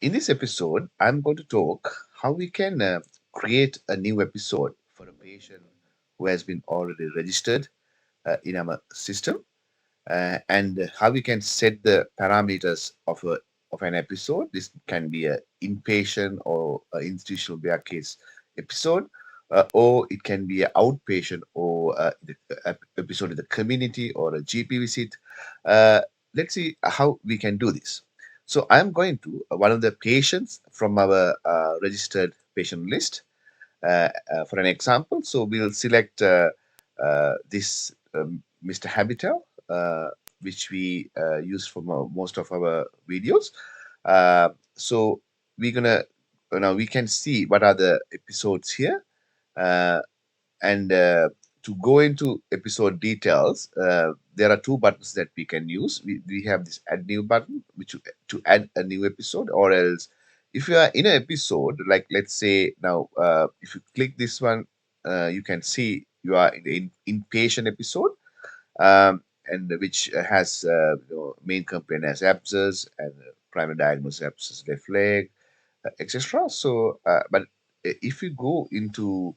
In this episode, I'm going to talk how we can create a new episode for a patient who has been already registered in our system, and how we can set the parameters of an episode. This can be a inpatient or a institutional bear case episode, or it can be an outpatient or episode in the community or a GP visit. Uh, let's see how we can do this. So I'm going to one of the patients from our registered patient list for an example. So we'll select this Mr. Habitat, which we use for most of our videos. So we're gonna, we can see what are the episodes here, uh, and to go into episode details, there are two buttons that we can use. We have this add new button, which to add a new episode, or else if you are in an episode, like let's say now, if you click this one, you can see you are in the inpatient episode, and which has main complaint as abscess and primary diagnosis abscess left leg, etc. So, but if you go into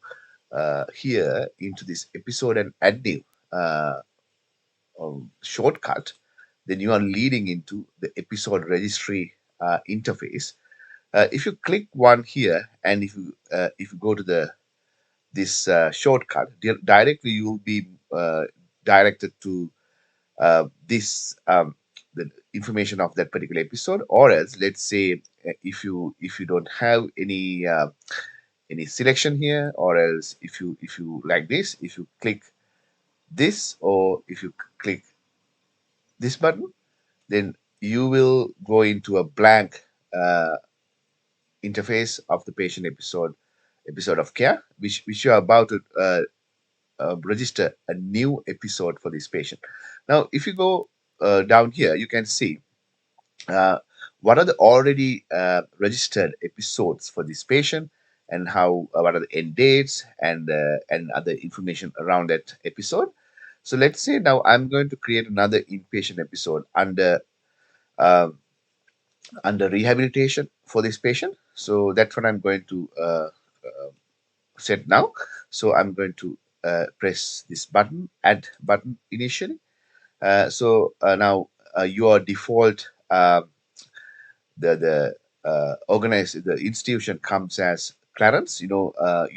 here into this episode and add new uh, shortcut, then you are leading into the episode registry interface. If you click one here, and if you go to the this shortcut, directly you will be directed to this the information of that particular episode. Or else, let's say if you don't have any selection here, or else if you like this, if you click this, or if you click this button, then you will go into a blank uh, interface of the patient episode of care, which you are about to register a new episode for this patient. Now if you go down here, you can see uh, what are the already registered episodes for this patient, and how what are the end dates and other information around that episode. So let's say now I'm going to create another inpatient episode um, under rehabilitation for this patient. So that's what I'm going to set now. So I'm going to press this button, add button initially. Now your default the organize the institution comes as Clarence. You are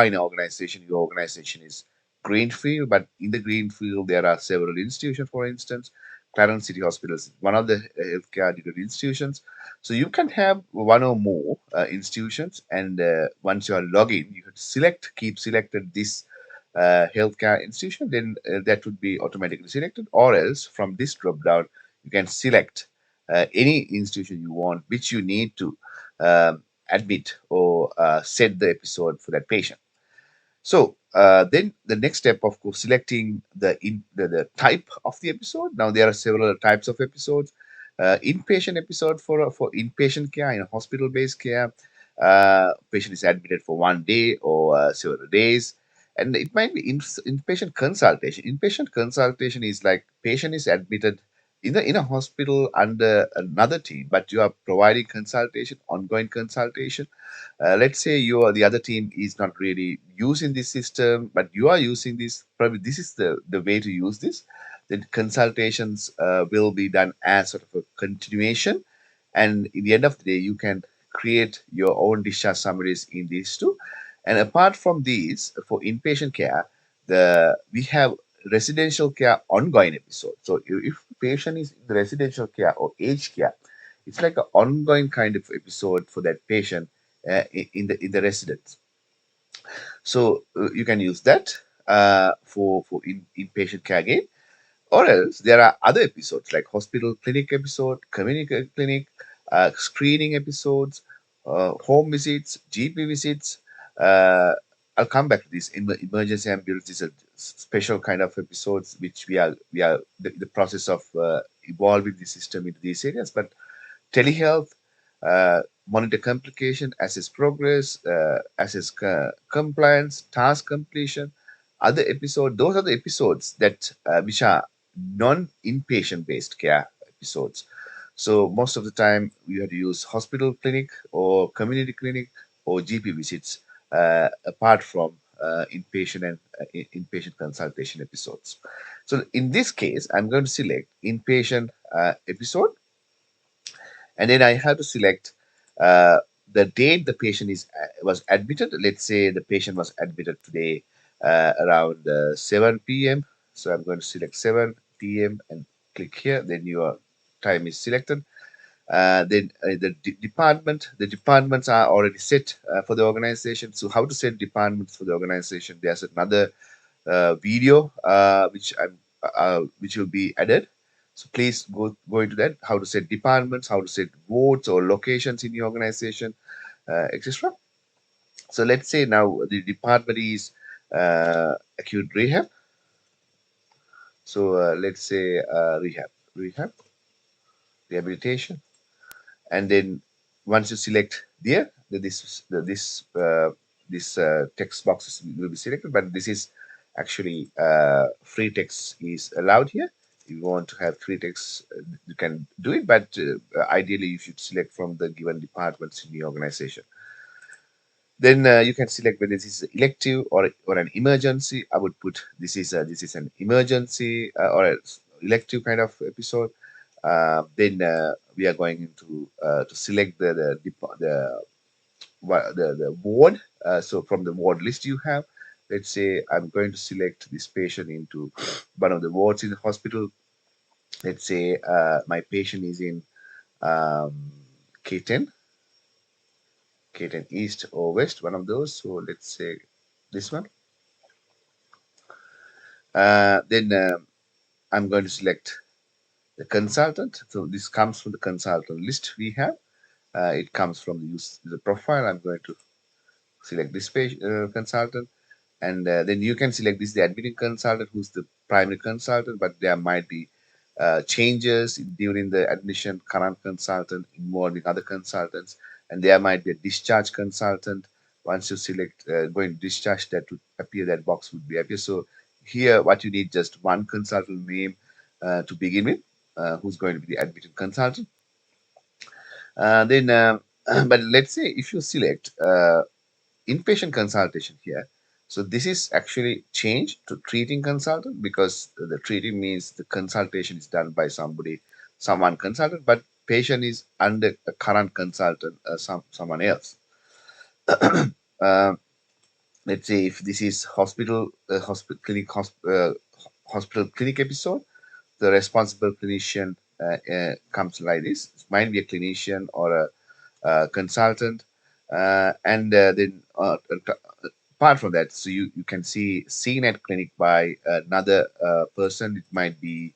in an organization. Your organization is Greenfield, but in the Greenfield there are several institutions. For instance, Clarence City Hospital is one of the healthcare delivery institutions. So you can have one or more institutions, and once you are logged in, you have to keep selected this healthcare institution. Then that would be automatically selected. Or else, from this drop down, you can select any institution you want, which you need to admit or set the episode for that patient. So then the next step, of course, selecting the type of the episode. Now there are several types of episodes. Inpatient episode for inpatient care in a hospital-based care. Patient is admitted for 1 day or several days, and it might be inpatient consultation. Inpatient consultation is like patient is admitted in a hospital under another team, but you are providing consultation, ongoing consultation. Let's say the other team is not really using this system, but you are using this. Probably this is the way to use this. Then consultations will be done as sort of a continuation, and in the end of the day, you can create your own discharge summaries in these two. And apart from these, for inpatient care, the we have residential care ongoing episode. So if patient is in the residential care or aged care, it's like an ongoing kind of episode for that patient in the residence. So you can use that for inpatient care again. Or else there are other episodes like hospital clinic episode, community clinic, screening episodes, home visits, GP visits. Uh, I'll come back to this. Emergency ambulance is a special kind of episodes which we are the process of evolving the system into these areas. But telehealth, monitor complication, assess progress, assess compliance, task completion. Those are the episodes that which are non-inpatient based care episodes. So most of the time we have to use hospital clinic or community clinic or GP visits, apart from inpatient and inpatient consultation episodes. So in this case, I'm going to select inpatient episode, and then I have to select uh, the date the patient is was admitted. Let's say the patient was admitted today around 7 p.m. So I'm going to select 7 p.m. and click here. Then your time is selected. Then the departments are already set for the organization. So how to set departments for the organization? There's another video which will be added. So please go into that. How to set departments, how to set wards or locations in your organization, etc. So let's say now the department is acute rehab. So let's say rehab, rehabilitation, and then once you select there, this text boxes will be selected, but this is actually free text is allowed here. If you want to have free text, you can do it, but ideally you should select from the given departments in the organization. Then you can select whether this is elective or an emergency. I would put this is an emergency or an elective kind of episode. Then we are going to select the ward. So from the ward list you have, let's say I'm going to select this patient into one of the wards in the hospital. Let's say my patient is in um, K10, K10 East or West, one of those. So let's say this one. Then I'm going to select the consultant. So this comes from the consultant list we have. It comes from the user profile. I'm going to select this page consultant, and then you can select this the admitting consultant, who's the primary consultant, but there might be changes during the admission, current consultant involving other consultants, and there might be a discharge consultant. Once you select going to discharge, that would appear, that box would be appear. So here what you need, just one consultant name to begin with, who's going to be the admitting consultant. Then but let's say if you select inpatient consultation here. So this is actually changed to treating consultant, because the treating means the consultation is done by someone consultant, but patient is under a current consultant, someone else. Uh, let's say if this is hospital clinic episode, the responsible clinician comes like this. It might be a clinician or a consultant, and then apart from that, so you can see seen at clinic by another person. It might be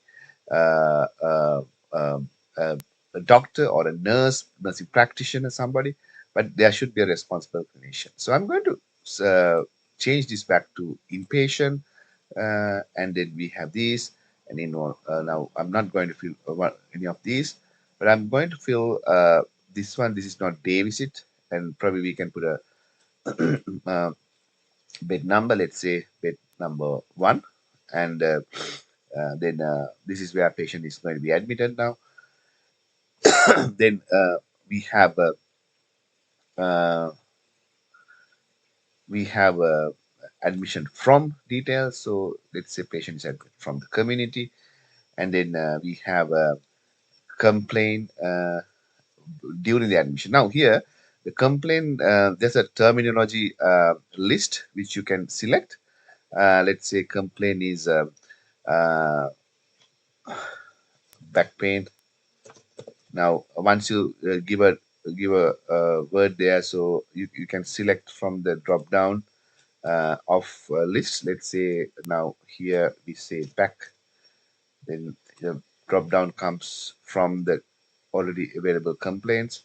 uh, uh, um, uh, a doctor or a nurse, nursing practitioner, somebody, but there should be a responsible clinician. So I'm going to change this back to inpatient, and then we have these. And now I'm not going to fill any of these, but I'm going to fill this one. This is not day visit, and probably we can put a uh, bed number. Let's say bed number 1, and then this is where patient is going to be admitted now. Then we have uh, we have admission from details. So let's say patient is admitted from the community, and then we have a complaint during the admission. Now here, the complaint, there's a terminology list which you can select. Let's say complaint is uh, back pain. Now once you give a word there, so you can select from the drop down of list. Let's say now here we say back, then the drop down comes from the already available complaints: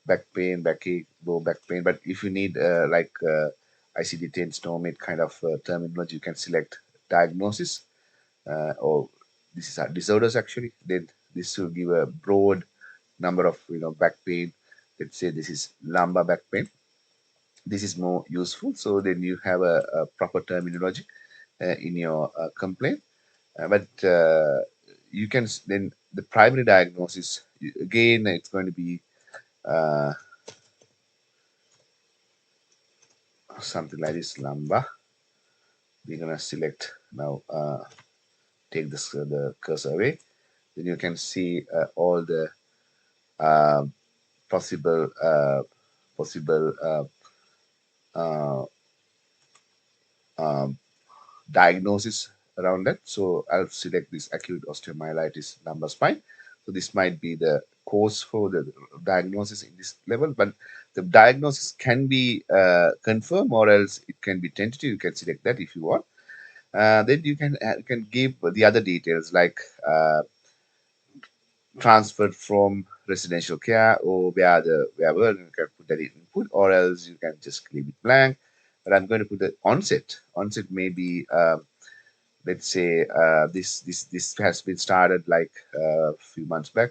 back pain, backache, low back pain. But if you need ICD-10 SNOMED kind of terminology, you can select diagnosis, or this is our disorders actually. Then this will give a broad number of back pain. Let's say this is lumbar back pain. This is more useful. So then you have a proper terminology in your complaint. But you can then the primary diagnosis, again, it's going to be something like this, lumbar. We're gonna select now, take this the cursor away. Then you can see all the uh, possible possible uh, um, diagnosis around that. So I'll select this acute osteomyelitis lumbar spine. So this might be the cause for the diagnosis in this level, but the diagnosis can be confirmed, or else it can be tentative. You can select that if you want. Then you can give the other details like transferred from residential care, or wherever you can put that input, or else you can just leave it blank. But I'm going to put the onset. Onset may be let's say this has been started like a few months back.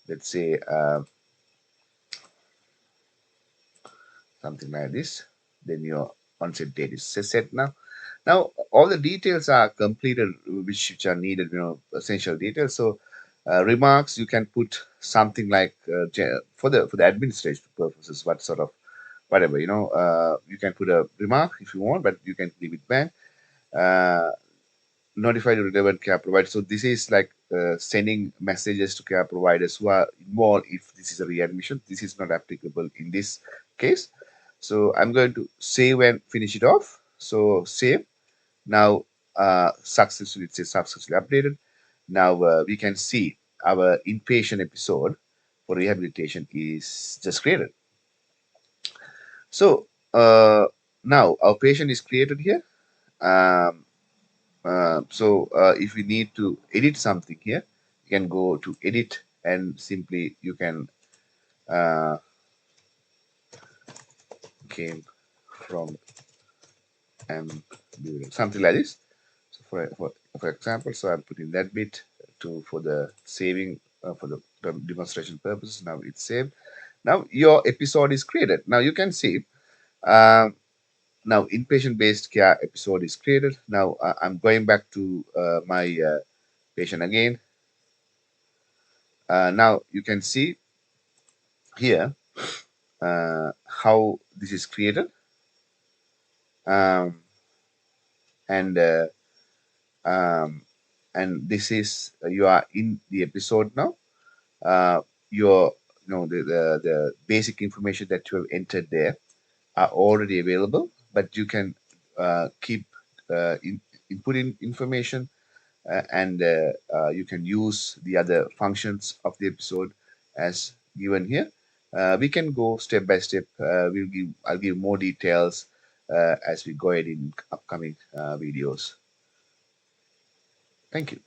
Let's say something like this. Then your onset date is set now. Now all the details are completed, which are needed, essential details. So remarks, you can put something like for the administrative purposes, what sort of whatever, you can put a remark if you want, but you can leave it blank. Uh, Notify the relevant care provider. So this is like sending messages to care providers who are involved if this is a readmission. This is not applicable in this case. So I'm going to save and finish it off. So save. Now successfully, it says successfully updated. Now we can see our inpatient episode for rehabilitation is just created. So now our patient is created here. Um, if we need to edit something here, you can go to edit, and simply you can uh, came from something like this. So for example, so I'm putting that bit to for the saving for the demonstration purposes. Now it's saved. Now your episode is created. Now you can see um, now inpatient based care episode is created. Now I'm going back to my patient again. Now you can see here how this is created, um, and um, this is you are in the episode now. Your the basic information that you have entered there are already available, but you can keep inputting information, and you can use the other functions of the episode as given here. We can go step by step. I'll give more details as we go ahead in upcoming videos. Thank you.